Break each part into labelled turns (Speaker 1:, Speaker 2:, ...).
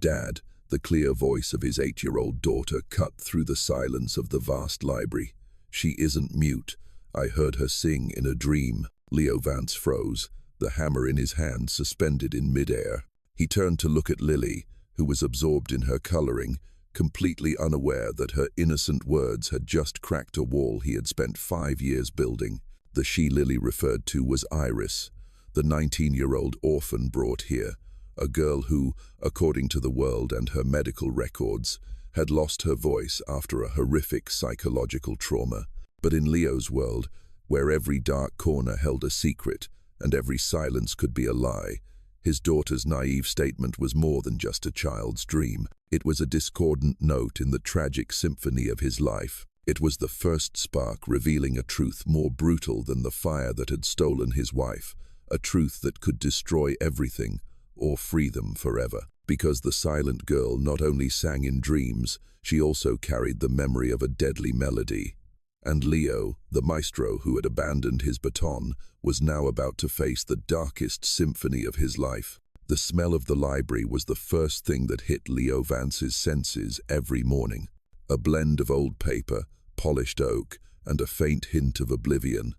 Speaker 1: Dad, the clear voice of his 8-year-old daughter cut through the silence of the vast library. She isn't mute. I heard her sing in a dream. Leo Vance froze, the hammer in his hand suspended in midair. He turned to look at Lily, who was absorbed in her coloring, completely unaware that her innocent words had just cracked a wall he had spent 5 years building. The she Lily referred to was Iris, the 19-year-old orphan brought here, a girl who, according to the world and her medical records, had lost her voice after a horrific psychological trauma. But in Leo's world, where every dark corner held a secret and every silence could be a lie, his daughter's naive statement was more than just a child's dream. It was a discordant note in the tragic symphony of his life. It was the first spark revealing a truth more brutal than the fire that had stolen his wife, a truth that could destroy everything or free them forever. Because the silent girl not only sang in dreams, she also carried the memory of a deadly melody. And Leo, the maestro who had abandoned his baton, was now about to face the darkest symphony of his life. The smell of the library was the first thing that hit Leo Vance's senses every morning. A blend of old paper, polished oak, and a faint hint of oblivion.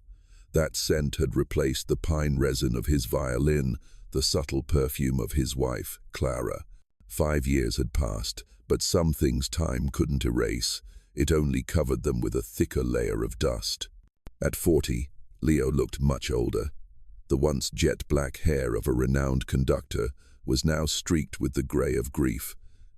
Speaker 1: That scent had replaced the pine resin of his violin, the subtle perfume of his wife, Clara. 5 years had passed, but some things time couldn't erase. It only covered them with a thicker layer of dust. At 40, Leo looked much older. The once jet-black hair of a renowned conductor was now streaked with the grey of grief,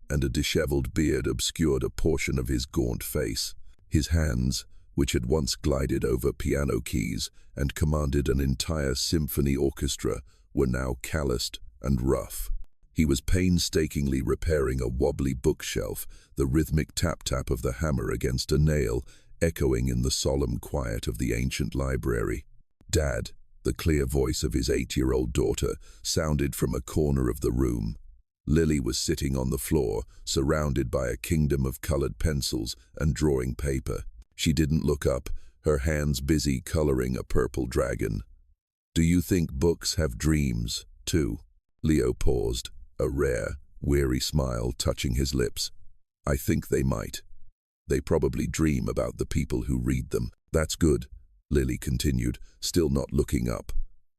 Speaker 1: and a disheveled beard obscured a portion of his gaunt face. His hands, which had once glided over piano keys and commanded an entire symphony orchestra, were now calloused and rough. He was painstakingly repairing a wobbly bookshelf, the rhythmic tap-tap of the hammer against a nail echoing in the solemn quiet of the ancient library. Dad, the clear voice of his 8-year-old daughter, sounded from a corner of the room. Lily was sitting on the floor, surrounded by a kingdom of colored pencils and drawing paper. She didn't look up, her hands busy coloring a purple dragon. "Do you think books have dreams, too?" Leo paused, a rare, weary smile touching his lips. "I think they might. They probably dream about the people who read them." "That's good," Lily continued, still not looking up.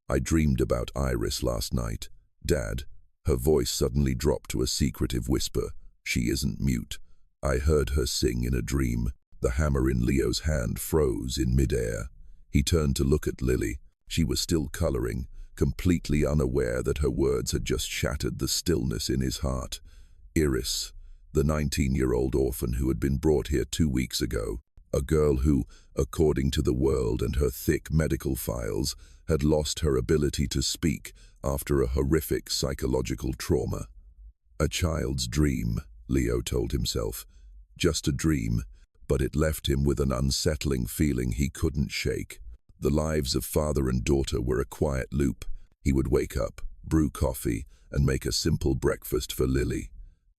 Speaker 1: "I dreamed about Iris last night. Dad," her voice suddenly dropped to a secretive whisper. "She isn't mute. I heard her sing in a dream." The hammer in Leo's hand froze in midair. He turned to look at Lily. She was still coloring, completely unaware that her words had just shattered the stillness in his heart. Iris, the 19-year-old orphan who had been brought here 2 weeks ago, a girl who, according to the world and her thick medical files, had lost her ability to speak after a horrific psychological trauma. A child's dream, Leo told himself. Just a dream, but it left him with an unsettling feeling he couldn't shake. The lives of father and daughter were a quiet loop. He would wake up, brew coffee, and make a simple breakfast for Lily.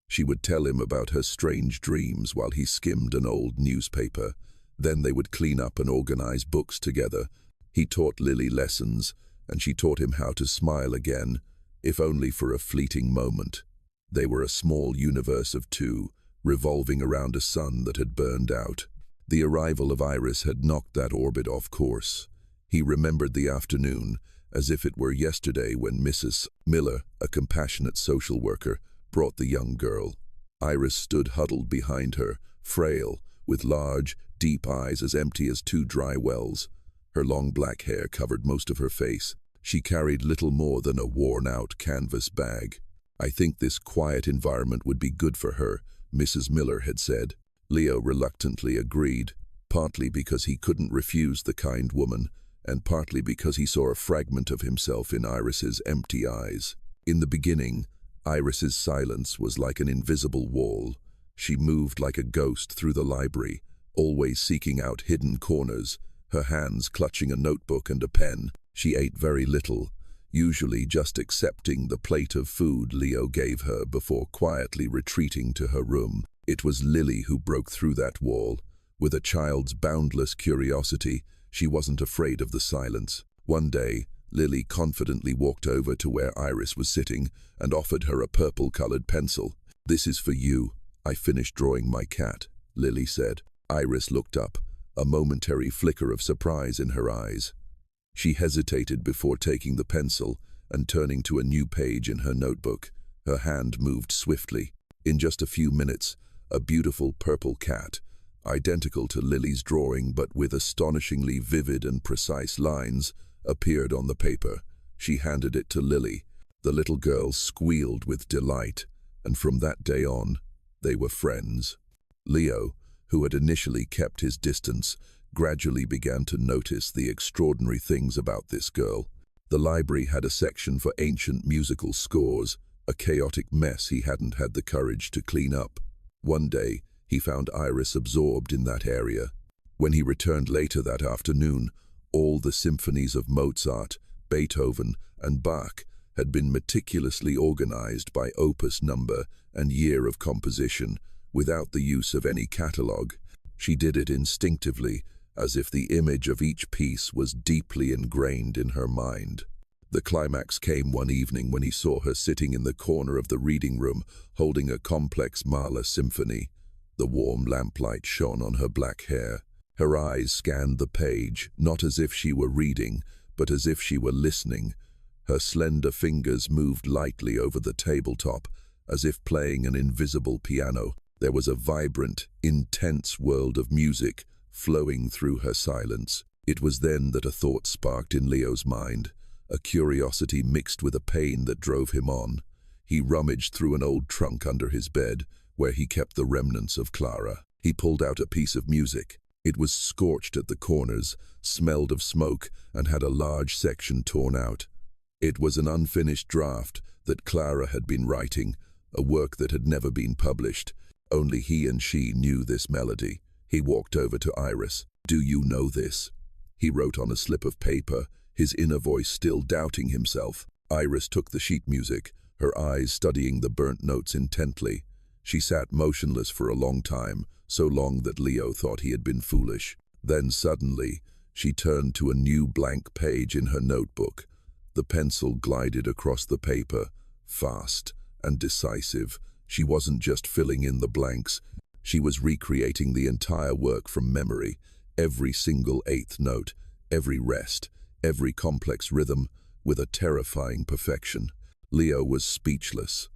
Speaker 1: She would tell him about her strange dreams while he skimmed an old newspaper. Then they would clean up and organize books together. He taught Lily lessons, and she taught him how to smile again, if only for a fleeting moment. They were a small universe of two, revolving around a sun that had burned out. The arrival of Iris had knocked that orbit off course. He remembered the afternoon, as if it were yesterday when Mrs. Miller, a compassionate social worker, brought the young girl. Iris stood huddled behind her, frail, with large, deep eyes as empty as 2 dry wells. Her long black hair covered most of her face. She carried little more than a worn-out canvas bag. "I think this quiet environment would be good for her," Mrs. Miller had said. Leo reluctantly agreed, partly because he couldn't refuse the kind woman, and partly because he saw a fragment of himself in Iris's empty eyes. In the beginning, Iris's silence was like an invisible wall. She moved like a ghost through the library, always seeking out hidden corners, her hands clutching a notebook and a pen. She ate very little, usually just accepting the plate of food Leo gave her before quietly retreating to her room. It was Lily who broke through that wall. With a child's boundless curiosity, she wasn't afraid of the silence. One day, Lily confidently walked over to where Iris was sitting and offered her a purple-colored pencil. "This is for you. I finished drawing my cat," Lily said. Iris looked up, a momentary flicker of surprise in her eyes. She hesitated before taking the pencil and turning to a new page in her notebook. Her hand moved swiftly. In just a few minutes, a beautiful purple cat, identical to Lily's drawing but with astonishingly vivid and precise lines, appeared on the paper. She handed it to Lily. The little girl squealed with delight, and from that day on, they were friends. Leo, who had initially kept his distance, gradually began to notice the extraordinary things about this girl. The library had a section for ancient musical scores, a chaotic mess he hadn't had the courage to clean up. One day, he found Iris absorbed in that area. When he returned later that afternoon, all the symphonies of Mozart, Beethoven, and Bach had been meticulously organized by opus number and year of composition, without the use of any catalogue. She did it instinctively, as if the image of each piece was deeply ingrained in her mind. The climax came one evening when he saw her sitting in the corner of the reading room, holding a complex Mahler symphony. The warm lamplight shone on her black hair. Her eyes scanned the page, not as if she were reading, but as if she were listening. Her slender fingers moved lightly over the tabletop, as if playing an invisible piano. There was a vibrant, intense world of music flowing through her silence. It was then that a thought sparked in Leo's mind, a curiosity mixed with a pain that drove him on. He rummaged through an old trunk under his bed, where he kept the remnants of Clara. He pulled out a piece of music. It was scorched at the corners, smelled of smoke, and had a large section torn out. It was an unfinished draft that Clara had been writing, a work that had never been published. Only he and she knew this melody. He walked over to Iris. "Do you know this?" He wrote on a slip of paper, his inner voice still doubting himself. Iris took the sheet music, her eyes studying the burnt notes intently. She sat motionless for a long time, so long that Leo thought he had been foolish. Then suddenly, she turned to a new blank page in her notebook. The pencil glided across the paper, fast and decisive. She wasn't just filling in the blanks. She was recreating the entire work from memory, every single eighth note, every rest, every complex rhythm, with a terrifying perfection. Leo was speechless.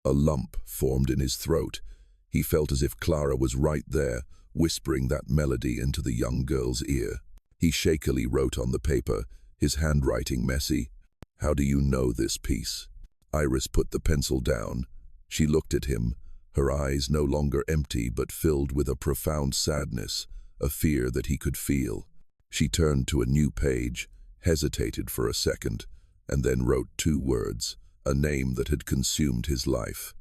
Speaker 1: A lump formed in his throat. He felt as if Clara was right there, whispering that melody into the young girl's ear. He shakily wrote on the paper, his handwriting messy, "How do you know this piece?" Iris put the pencil down. She looked at him, her eyes no longer empty but filled with a profound sadness, a fear that he could feel. She turned to a new page, hesitated for a second, and then wrote 2 words, a name that had consumed his life.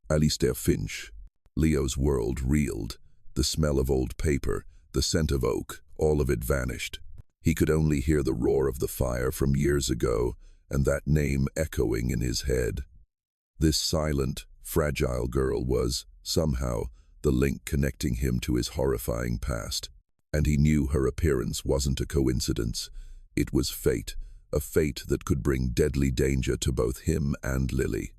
Speaker 1: Alistair Finch. Leo's world reeled. The smell of old paper, the scent of oak, all of it vanished. He could only hear the roar of the fire from years ago, and that name echoing in his head. This silent, fragile girl was, somehow, the link connecting him to his horrifying past. And he knew her appearance wasn't a coincidence. It was fate, a fate that could bring deadly danger to both him and Lily.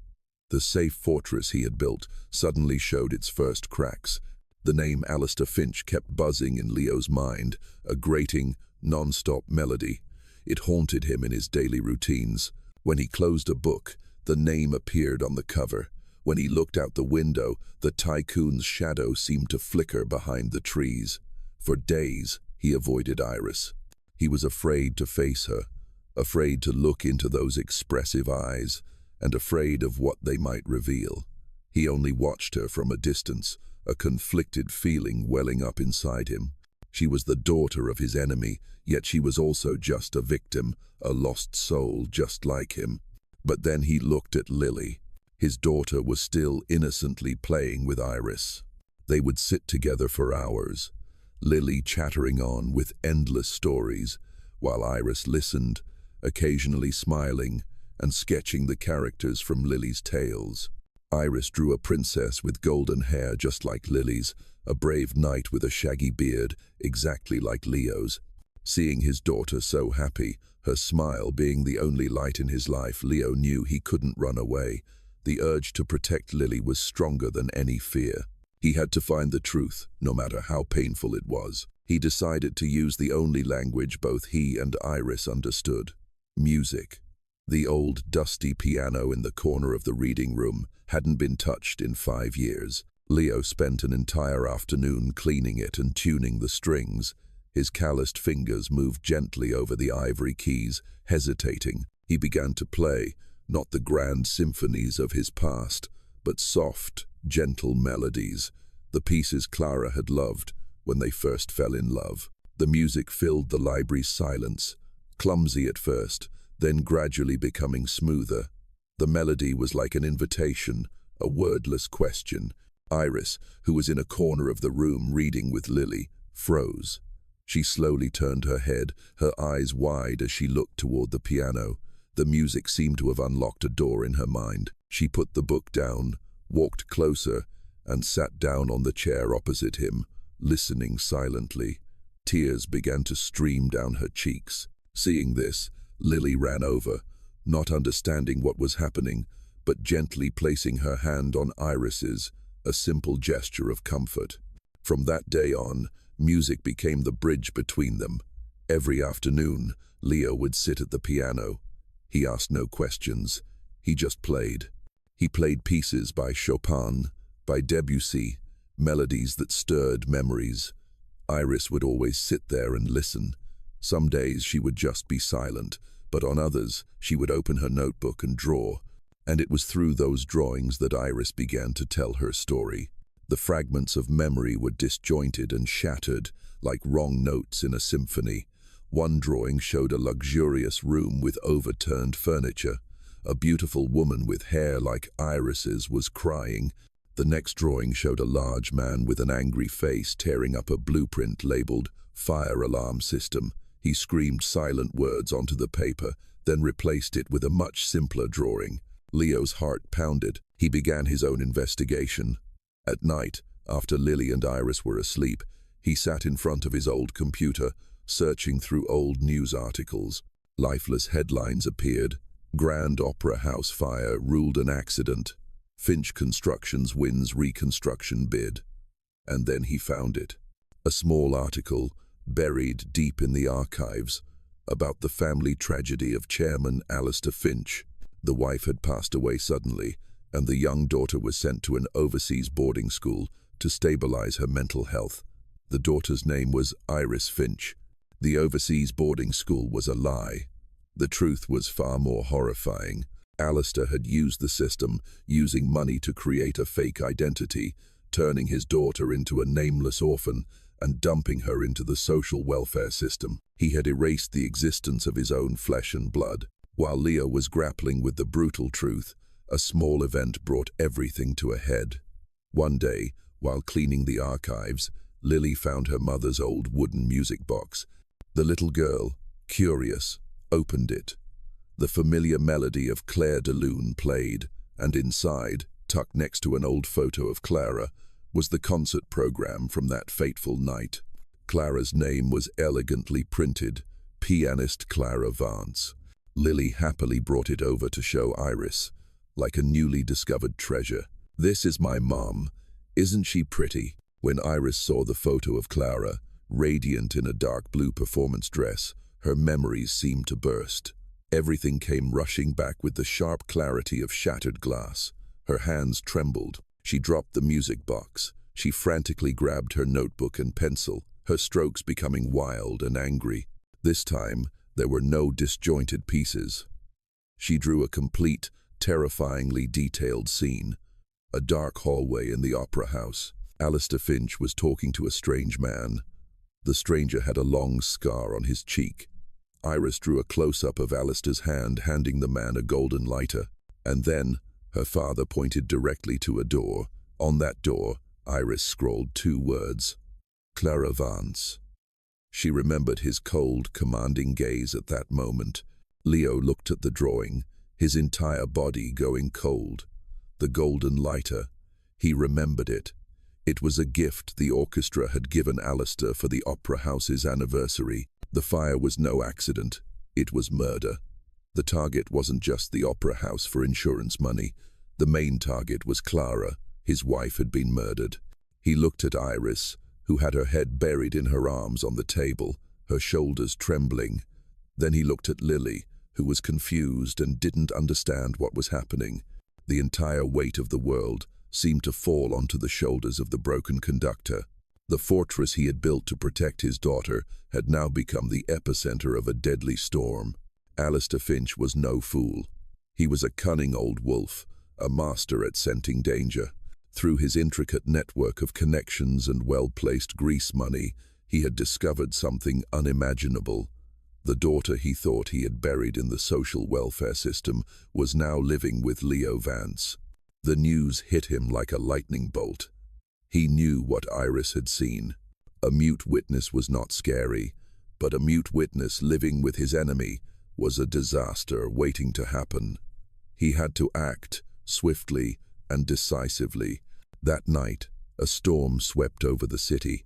Speaker 1: The safe fortress he had built suddenly showed its first cracks. The name Alistair Finch kept buzzing in Leo's mind, a grating, non-stop melody. It haunted him in his daily routines. When he closed a book, the name appeared on the cover. When he looked out the window, the tycoon's shadow seemed to flicker behind the trees. For days, he avoided Iris. He was afraid to face her, afraid to look into those expressive eyes, and afraid of what they might reveal. He only watched her from a distance, a conflicted feeling welling up inside him. She was the daughter of his enemy, yet she was also just a victim, a lost soul just like him. But then he looked at Lily. His daughter was still innocently playing with Iris. They would sit together for hours, Lily chattering on with endless stories, while Iris listened, occasionally smiling and sketching the characters from Lily's tales. Iris drew a princess with golden hair just like Lily's, a brave knight with a shaggy beard, exactly like Leo's. Seeing his daughter so happy, her smile being the only light in his life, Leo knew he couldn't run away. The urge to protect Lily was stronger than any fear. He had to find the truth, no matter how painful it was. He decided to use the only language both he and Iris understood: music. The old, dusty piano in the corner of the reading room hadn't been touched in 5 years. Leo spent an entire afternoon cleaning it and tuning the strings. His calloused fingers moved gently over the ivory keys, hesitating. He began to play, not the grand symphonies of his past, but soft, gentle melodies, the pieces Clara had loved when they first fell in love. The music filled the library's silence, clumsy at first, then gradually becoming smoother. The melody was like an invitation, a wordless question. Iris, who was in a corner of the room reading with Lily, froze. She slowly turned her head, her eyes wide as she looked toward the piano. The music seemed to have unlocked a door in her mind. She put the book down, walked closer, and sat down on the chair opposite him, listening silently. Tears began to stream down her cheeks. Seeing this, Lily ran over, not understanding what was happening, but gently placing her hand on Iris's, a simple gesture of comfort. From that day on, music became the bridge between them. Every afternoon, Leo would sit at the piano. He asked no questions. He just played. He played pieces by Chopin, by Debussy, melodies that stirred memories. Iris would always sit there and listen. Some days she would just be silent, but on others she would open her notebook and draw. And it was through those drawings that Iris began to tell her story. The fragments of memory were disjointed and shattered, like wrong notes in a symphony. One drawing showed a luxurious room with overturned furniture. A beautiful woman with hair like Iris's was crying. The next drawing showed a large man with an angry face tearing up a blueprint labeled "Fire Alarm System." He screamed silent words onto the paper, then replaced it with a much simpler drawing. Leo's heart pounded. He began his own investigation. At night, after Lily and Iris were asleep, he sat in front of his old computer, searching through old news articles. Lifeless headlines appeared. Grand Opera House fire ruled an accident. Finch Constructions wins reconstruction bid. And then he found it. A small article, buried deep in the archives, about the family tragedy of Chairman Alistair Finch. The wife had passed away suddenly, and the young daughter was sent to an overseas boarding school to stabilize her mental health. The daughter's name was Iris Finch. The overseas boarding school was a lie. The truth was far more horrifying. Alistair had used the system, using money to create a fake identity, turning his daughter into a nameless orphan and dumping her into the social welfare system. He had erased the existence of his own flesh and blood. While Leo was grappling with the brutal truth, a small event brought everything to a head. One day, while cleaning the archives, Lily found her mother's old wooden music box. The little girl, curious, opened it. The familiar melody of Claire de Lune played, and inside, tucked next to an old photo of Clara, was the concert program from that fateful night. Clara's name was elegantly printed, pianist Clara Vance. Lily happily brought it over to show Iris, like a newly discovered treasure. "This is my mom. Isn't she pretty?" When Iris saw the photo of Clara, radiant in a dark blue performance dress, her memories seemed to burst. Everything came rushing back with the sharp clarity of shattered glass. Her hands trembled. She dropped the music box. She frantically grabbed her notebook and pencil, her strokes becoming wild and angry. This time, there were no disjointed pieces. She drew a complete, terrifyingly detailed scene. A dark hallway in the opera house. Alistair Finch was talking to a strange man. The stranger had a long scar on his cheek. Iris drew a close-up of Alistair's hand, handing the man a golden lighter. And then, her father pointed directly to a door. On that door, Iris scrawled 2 words: Clara Vance. She remembered his cold, commanding gaze at that moment. Leo looked at the drawing, his entire body going cold. The golden lighter. He remembered it. It was a gift the orchestra had given Alistair for the opera house's anniversary. The fire was no accident. It was murder. The target wasn't just the opera house for insurance money. The main target was Clara. His wife had been murdered. He looked at Iris, who had her head buried in her arms on the table, her shoulders trembling. Then he looked at Lily, who was confused and didn't understand what was happening. The entire weight of the world seemed to fall onto the shoulders of the broken conductor. The fortress he had built to protect his daughter had now become the epicenter of a deadly storm. Alistair Finch was no fool. He was a cunning old wolf, a master at scenting danger. Through his intricate network of connections and well-placed grease money, he had discovered something unimaginable. The daughter he thought he had buried in the social welfare system was now living with Leo Vance. The news hit him like a lightning bolt. He knew what Iris had seen. A mute witness was not scary, but a mute witness living with his enemy was a disaster waiting to happen. He had to act swiftly and decisively. That night, a storm swept over the city,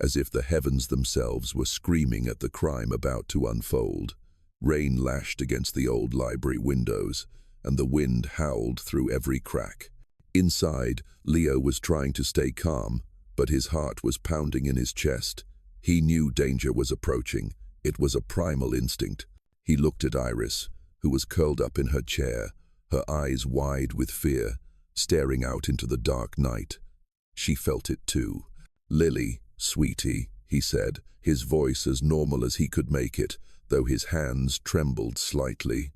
Speaker 1: as if the heavens themselves were screaming at the crime about to unfold. Rain lashed against the old library windows, and the wind howled through every crack. Inside, Leo was trying to stay calm, but his heart was pounding in his chest. He knew danger was approaching. It was a primal instinct. He looked at Iris, who was curled up in her chair, her eyes wide with fear, staring out into the dark night. She felt it too. "Lily, sweetie," he said, his voice as normal as he could make it, though his hands trembled slightly.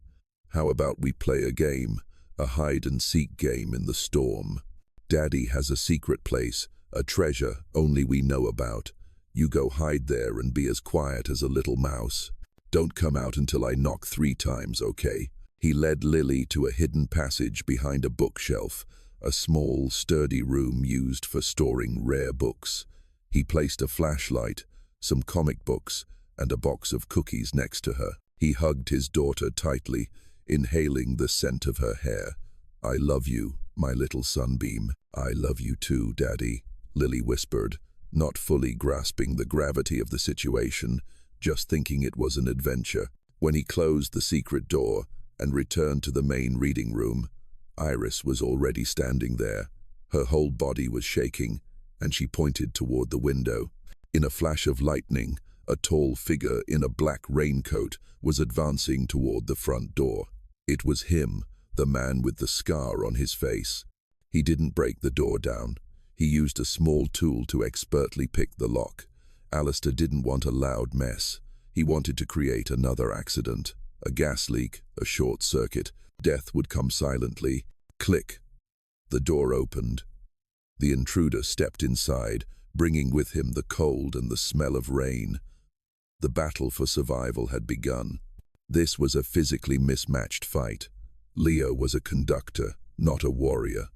Speaker 1: "How about we play a game, a hide-and-seek game in the storm? Daddy has a secret place, a treasure only we know about. You go hide there and be as quiet as a little mouse. Don't come out until I knock 3 times, okay?" He led Lily to a hidden passage behind a bookshelf, a small, sturdy room used for storing rare books. He placed a flashlight, some comic books, and a box of cookies next to her. He hugged his daughter tightly, inhaling the scent of her hair. "I love you, my little sunbeam." "I love you too, Daddy," Lily whispered, not fully grasping the gravity of the situation, just thinking it was an adventure. When he closed the secret door and returned to the main reading room, Iris was already standing there. Her whole body was shaking, and she pointed toward the window. In a flash of lightning, a tall figure in a black raincoat was advancing toward the front door. It was him, the man with the scar on his face. He didn't break the door down. He used a small tool to expertly pick the lock. Alistair didn't want a loud mess. He wanted to create another accident. A gas leak, a short circuit. Death would come silently. Click. The door opened. The intruder stepped inside, bringing with him the cold and the smell of rain. The battle for survival had begun. This was a physically mismatched fight. Leo was a conductor, not a warrior.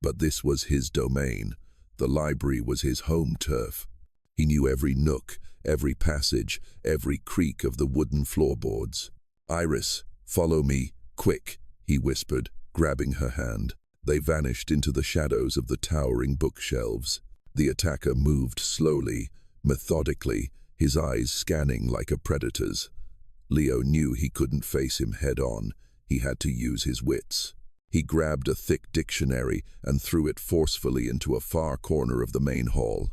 Speaker 1: But this was his domain. The library was his home turf. He knew every nook, every passage, every creak of the wooden floorboards. "Iris, follow me, quick," he whispered, grabbing her hand. They vanished into the shadows of the towering bookshelves. The attacker moved slowly, methodically, his eyes scanning like a predator's. Leo knew he couldn't face him head-on. He had to use his wits. He grabbed a thick dictionary and threw it forcefully into a far corner of the main hall.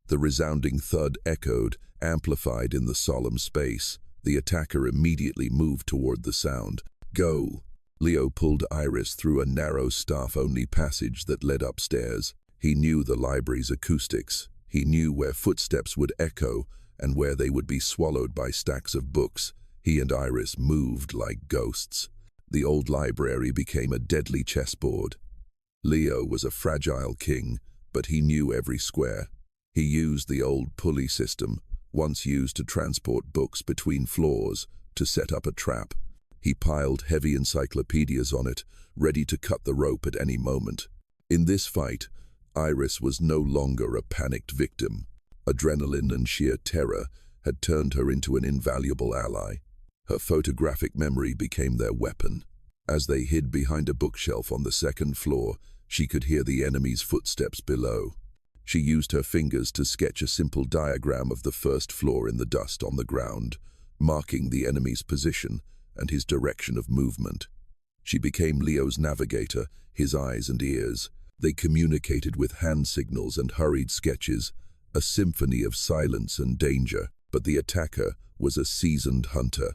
Speaker 1: The resounding thud echoed, amplified in the solemn space. The attacker immediately moved toward the sound. "Go!" Leo pulled Iris through a narrow staff-only passage that led upstairs. He knew the library's acoustics. He knew where footsteps would echo and where they would be swallowed by stacks of books. He and Iris moved like ghosts. The old library became a deadly chessboard. Leo was a fragile king, but he knew every square. He used the old pulley system, once used to transport books between floors, to set up a trap. He piled heavy encyclopedias on it, ready to cut the rope at any moment. In this fight, Iris was no longer a panicked victim. Adrenaline and sheer terror had turned her into an invaluable ally. Her photographic memory became their weapon. As they hid behind a bookshelf on the second floor, she could hear the enemy's footsteps below. She used her fingers to sketch a simple diagram of the first floor in the dust on the ground, marking the enemy's position and his direction of movement. She became Leo's navigator, his eyes and ears. They communicated with hand signals and hurried sketches, a symphony of silence and danger. But the attacker was a seasoned hunter.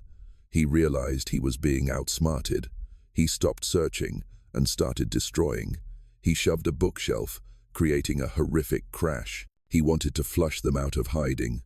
Speaker 1: He realized he was being outsmarted. He stopped searching and started destroying. He shoved a bookshelf, creating a horrific crash. He wanted to flush them out of hiding.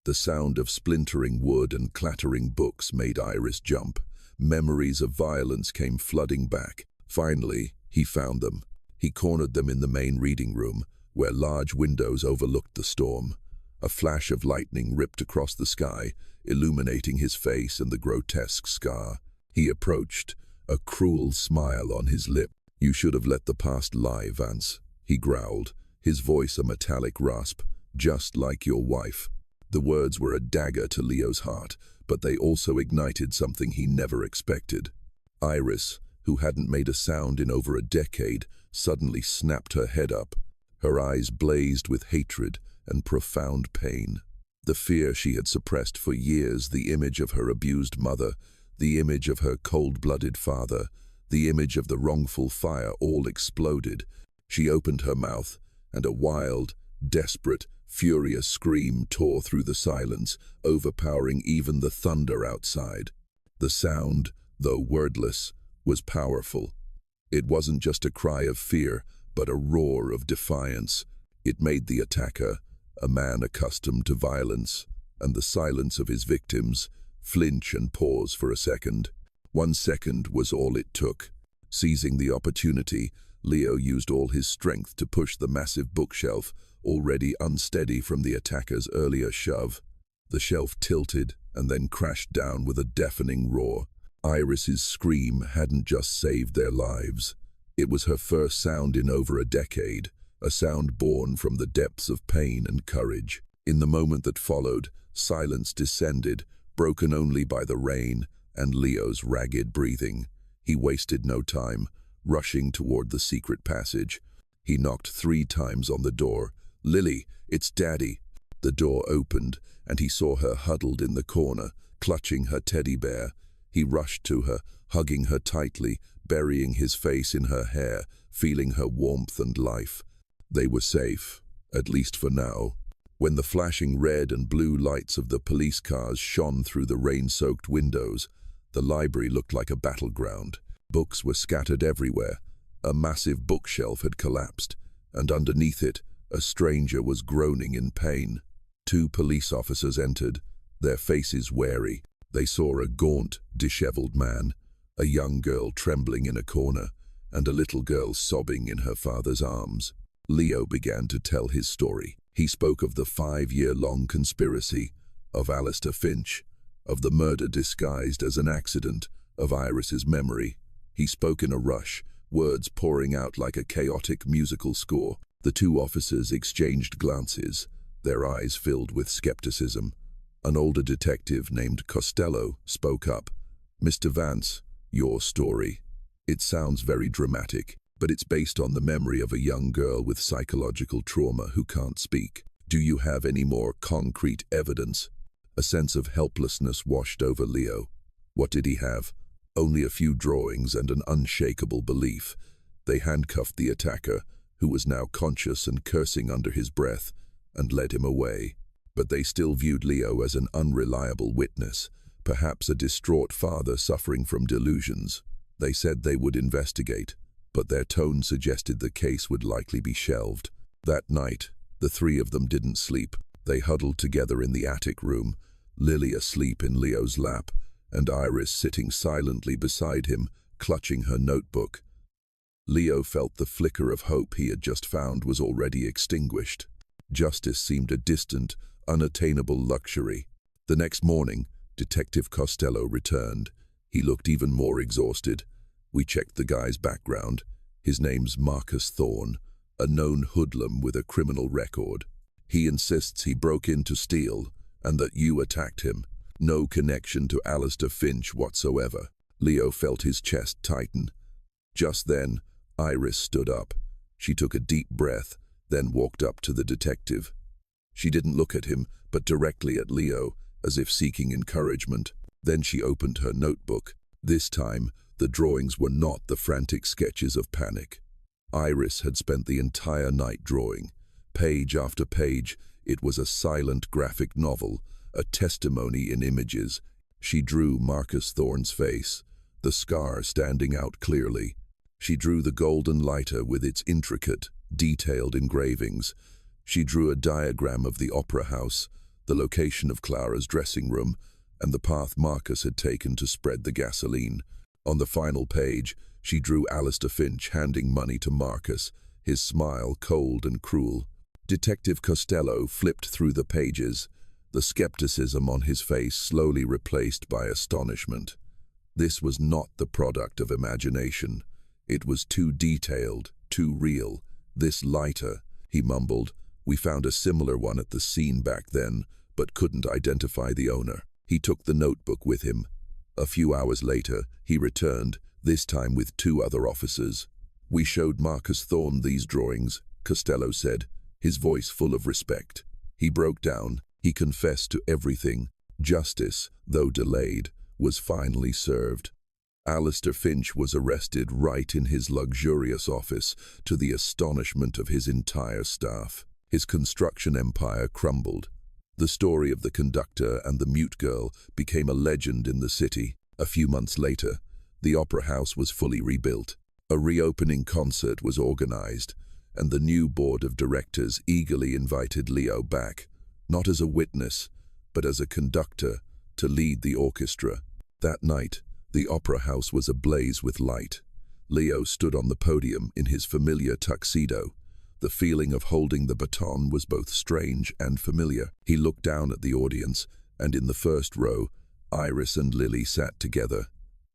Speaker 1: The sound of splintering wood and clattering books made Iris jump. Memories of violence came flooding back. Finally, he found them. He cornered them in the main reading room, where large windows overlooked the storm. A flash of lightning ripped across the sky, illuminating his face and the grotesque scar. He approached, a cruel smile on his lip. "You should have let the past lie, Vance," he growled, his voice a metallic rasp, "just like your wife." The words were a dagger to Leo's heart, but they also ignited something he never expected. Iris, who hadn't made a sound in over a decade, suddenly snapped her head up. Her eyes blazed with hatred and profound pain. The fear she had suppressed for years, the image of her abused mother, the image of her cold-blooded father, the image of the wrongful fire all exploded. She opened her mouth, and a wild, desperate, furious scream tore through the silence, overpowering even the thunder outside. The sound, though wordless, was powerful. It wasn't just a cry of fear, but a roar of defiance. It made the attacker, a man accustomed to violence and the silence of his victims, flinch and pause for a second. 1 second was all it took. Seizing the opportunity, Leo used all his strength to push the massive bookshelf, already unsteady from the attacker's earlier shove. The shelf tilted and then crashed down with a deafening roar. Iris's scream hadn't just saved their lives. It was her first sound in over a decade, a sound born from the depths of pain and courage. In the moment that followed, silence descended, broken only by the rain and Leo's ragged breathing. He wasted no time, rushing toward the secret passage. He knocked 3 times on the door. "Lily, it's Daddy." The door opened, and he saw her huddled in the corner, clutching her teddy bear. He rushed to her, hugging her tightly, burying his face in her hair, feeling her warmth and life. They were safe, at least for now. When the flashing red and blue lights of the police cars shone through the rain-soaked windows, the library looked like a battleground. Books were scattered everywhere. A massive bookshelf had collapsed, and underneath it, a stranger was groaning in pain. 2 police officers entered, their faces wary. They saw a gaunt, disheveled man, a young girl trembling in a corner, and a little girl sobbing in her father's arms. Leo began to tell his story. He spoke of the 5-year-long conspiracy, of Alistair Finch, of the murder disguised as an accident, of Iris's memory. He spoke in a rush, words pouring out like a chaotic musical score. The 2 officers exchanged glances, their eyes filled with skepticism. An older detective named Costello spoke up. "Mr. Vance, your story. It sounds very dramatic, but it's based on the memory of a young girl with psychological trauma who can't speak. Do you have any more concrete evidence?" A sense of helplessness washed over Leo. What did he have? Only a few drawings and an unshakable belief. They handcuffed the attacker, who was now conscious and cursing under his breath, and led him away. But they still viewed Leo as an unreliable witness, perhaps a distraught father suffering from delusions. They said they would investigate, but their tone suggested the case would likely be shelved. That night, the 3 of them didn't sleep. They huddled together in the attic room, Lily asleep in Leo's lap, and Iris sitting silently beside him, clutching her notebook. Leo felt the flicker of hope he had just found was already extinguished. Justice seemed a distant, unattainable luxury. The next morning, Detective Costello returned. He looked even more exhausted. "We checked the guy's background. His name's Marcus Thorne, a known hoodlum with a criminal record. He insists he broke in to steal, and that you attacked him. No connection to Alistair Finch whatsoever." Leo felt his chest tighten. Just then, Iris stood up. She took a deep breath, then walked up to the detective. She didn't look at him, but directly at Leo, as if seeking encouragement. Then she opened her notebook. This time, The drawings were not the frantic sketches of panic. Iris had spent the entire night drawing. Page after page, it was a silent graphic novel, a testimony in images. She drew Marcus Thorne's face, the scar standing out clearly. She drew the golden lighter with its intricate, detailed engravings. She drew a diagram of the opera house, the location of Clara's dressing room, and the path Marcus had taken to spread the gasoline. On the final page, she drew Alistair Finch handing money to Marcus, his smile cold and cruel. Detective Costello flipped through the pages, the skepticism on his face slowly replaced by astonishment. This was not the product of imagination. It was too detailed, too real. This lighter, he mumbled. We found a similar one at the scene back then, but couldn't identify the owner. He took the notebook with him. A few hours later, he returned, this time with 2 other officers. We showed Marcus Thorne these drawings, Costello said, his voice full of respect. He broke down. He confessed to everything. Justice, though delayed, was finally served. Alistair Finch was arrested right in his luxurious office, to the astonishment of his entire staff. His construction empire crumbled. The story of the conductor and the mute girl became a legend in the city. A few months later, the opera house was fully rebuilt. A reopening concert was organized, and the new board of directors eagerly invited Leo back, not as a witness, but as a conductor, to lead the orchestra. That night, the opera house was ablaze with light. Leo stood on the podium in his familiar tuxedo. The feeling of holding the baton was both strange and familiar. He looked down at the audience, and in the first row, Iris and Lily sat together.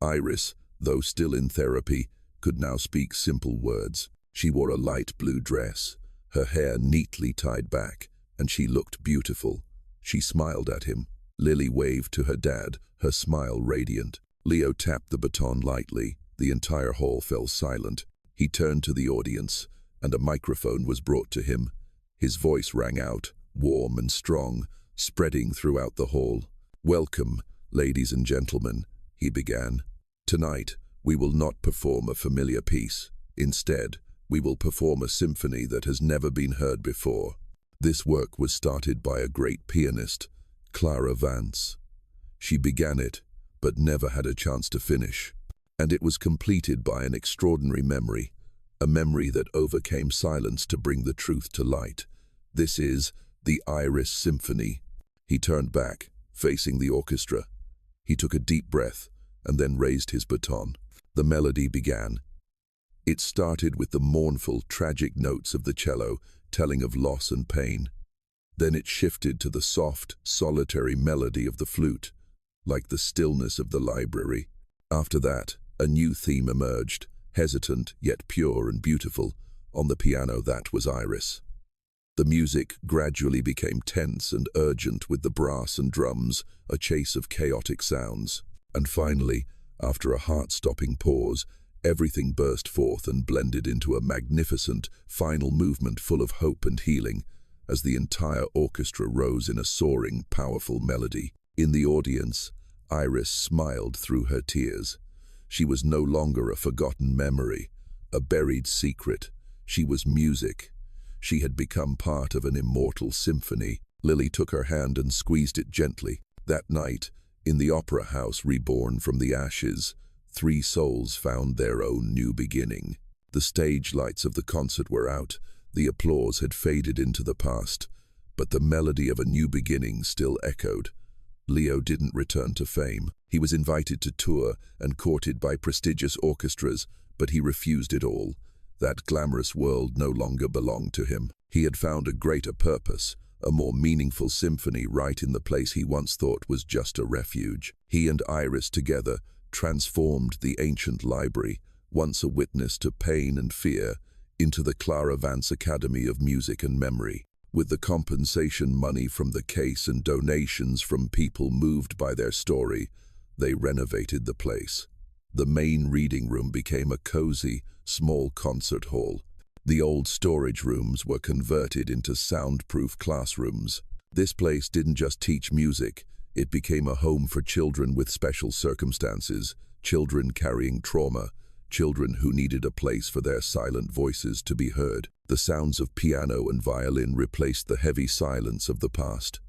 Speaker 1: Iris, though still in therapy, could now speak simple words. She wore a light blue dress, her hair neatly tied back, and she looked beautiful. She smiled at him. Lily waved to her dad, her smile radiant. Leo tapped the baton lightly. The entire hall fell silent. He turned to the audience, and a microphone was brought to him. His voice rang out, warm and strong, spreading throughout the hall. "Welcome, ladies and gentlemen," he began. "Tonight, we will not perform a familiar piece. Instead, we will perform a symphony that has never been heard before. This work was started by a great pianist, Clara Vance. She began it, but never had a chance to finish. And it was completed by an extraordinary memory, a memory that overcame silence to bring the truth to light. This is the Iris Symphony." He turned back, facing the orchestra. He took a deep breath and then raised his baton. The melody began. It started with the mournful, tragic notes of the cello, telling of loss and pain. Then it shifted to the soft, solitary melody of the flute, like the stillness of the library. After that, a new theme emerged, hesitant yet pure and beautiful. On the piano, that was Iris. The music gradually became tense and urgent with the brass and drums, a chase of chaotic sounds. And finally, after a heart-stopping pause, everything burst forth and blended into a magnificent, final movement full of hope and healing, as the entire orchestra rose in a soaring, powerful melody. In the audience, Iris smiled through her tears. She was no longer a forgotten memory, a buried secret. She was music. She had become part of an immortal symphony. Lily took her hand and squeezed it gently. That night, in the opera house reborn from the ashes, 3 souls found their own new beginning. The stage lights of the concert were out. The applause had faded into the past, but the melody of a new beginning still echoed. Leo didn't return to fame. He was invited to tour and courted by prestigious orchestras, but he refused it all. That glamorous world no longer belonged to him. He had found a greater purpose, a more meaningful symphony right in the place he once thought was just a refuge. He and Iris together transformed the ancient library, once a witness to pain and fear, into the Clara Vance Academy of Music and Memory. With the compensation money from the case and donations from people moved by their story, they renovated the place. The main reading room became a cozy, small concert hall. The old storage rooms were converted into soundproof classrooms. This place didn't just teach music, it became a home for children with special circumstances, children carrying trauma, children who needed a place for their silent voices to be heard. The sounds of piano and violin replaced the heavy silence of the past.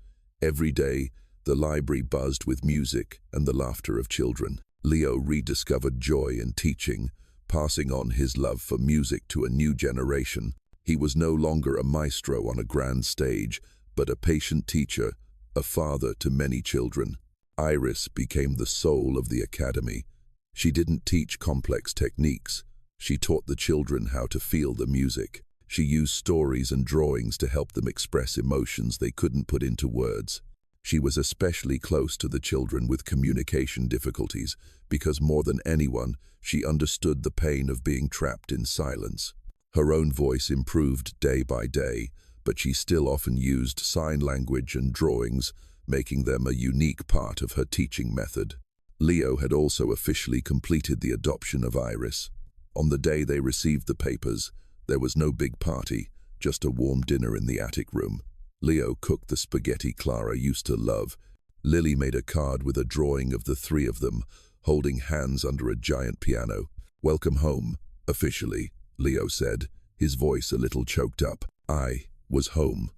Speaker 1: Every day, the library buzzed with music and the laughter of children. Leo rediscovered joy in teaching, passing on his love for music to a new generation. He was no longer a maestro on a grand stage, but a patient teacher, a father to many children. Iris became the soul of the academy. She didn't teach complex techniques. She taught the children how to feel the music. She used stories and drawings to help them express emotions they couldn't put into words. She was especially close to the children with communication difficulties because more than anyone, she understood the pain of being trapped in silence. Her own voice improved day by day, but she still often used sign language and drawings, making them a unique part of her teaching method. Leo had also officially completed the adoption of Iris. On the day they received the papers, there was no big party, just a warm dinner in the attic room. Leo cooked the spaghetti Clara used to love. Lily made a card with a drawing of the three of them, holding hands under a giant piano. "Welcome home, officially," Leo said, his voice a little choked up. "I was home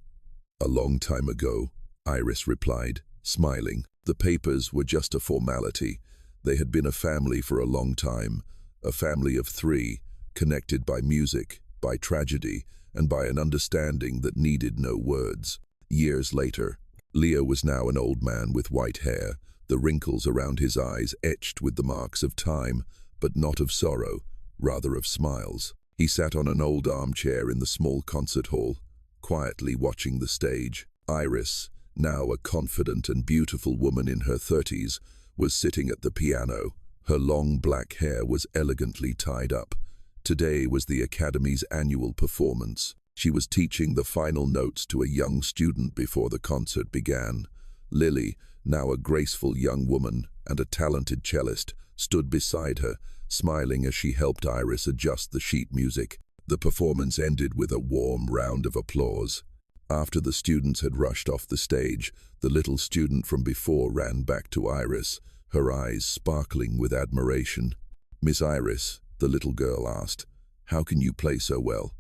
Speaker 1: a long time ago," Iris replied, smiling. The papers were just a formality. They had been a family for a long time, a family of three, connected by music, by tragedy, and by an understanding that needed no words. Years later, Leo was now an old man with white hair, the wrinkles around his eyes etched with the marks of time, but not of sorrow, rather of smiles. He sat on an old armchair in the small concert hall, quietly watching the stage. Iris, now a confident and beautiful woman in her 30s, was sitting at the piano. Her long black hair was elegantly tied up. Today was the Academy's annual performance. She was teaching the final notes to a young student before the concert began. Lily, now a graceful young woman and a talented cellist, stood beside her, smiling as she helped Iris adjust the sheet music. The performance ended with a warm round of applause. After the students had rushed off the stage, the little student from before ran back to Iris, her eyes sparkling with admiration. "Miss Iris," the little girl asked, "how can you play so well?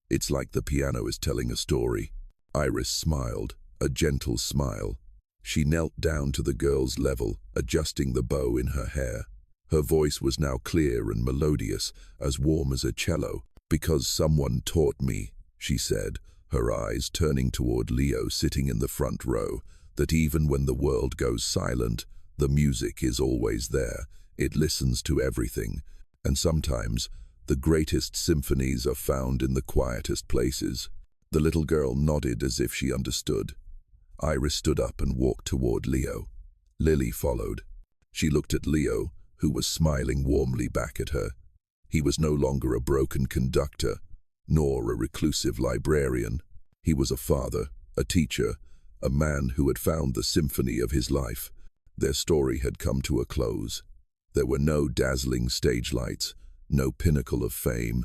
Speaker 1: It's like the piano is telling a story." Iris smiled, a gentle smile. She knelt down to the girl's level, adjusting the bow in her hair. Her voice was now clear and melodious, as warm as a cello. "Because someone taught me," she said, her eyes turning toward Leo sitting in the front row, "that even when the world goes silent, the music is always there. It listens to everything. And sometimes, the greatest symphonies are found in the quietest places." The little girl nodded as if she understood. Iris stood up and walked toward Leo. Lily followed. She looked at Leo, who was smiling warmly back at her. He was no longer a broken conductor, nor a reclusive librarian. He was a father, a teacher, a man who had found the symphony of his life. Their story had come to a close. There were no dazzling stage lights, no pinnacle of fame,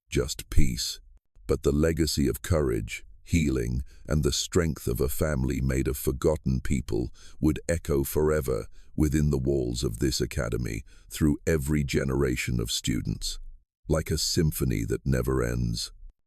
Speaker 1: just peace. But the legacy of courage, healing, and the strength of a family made of forgotten people would echo forever within the walls of this academy through every generation of students. Like a symphony that never ends.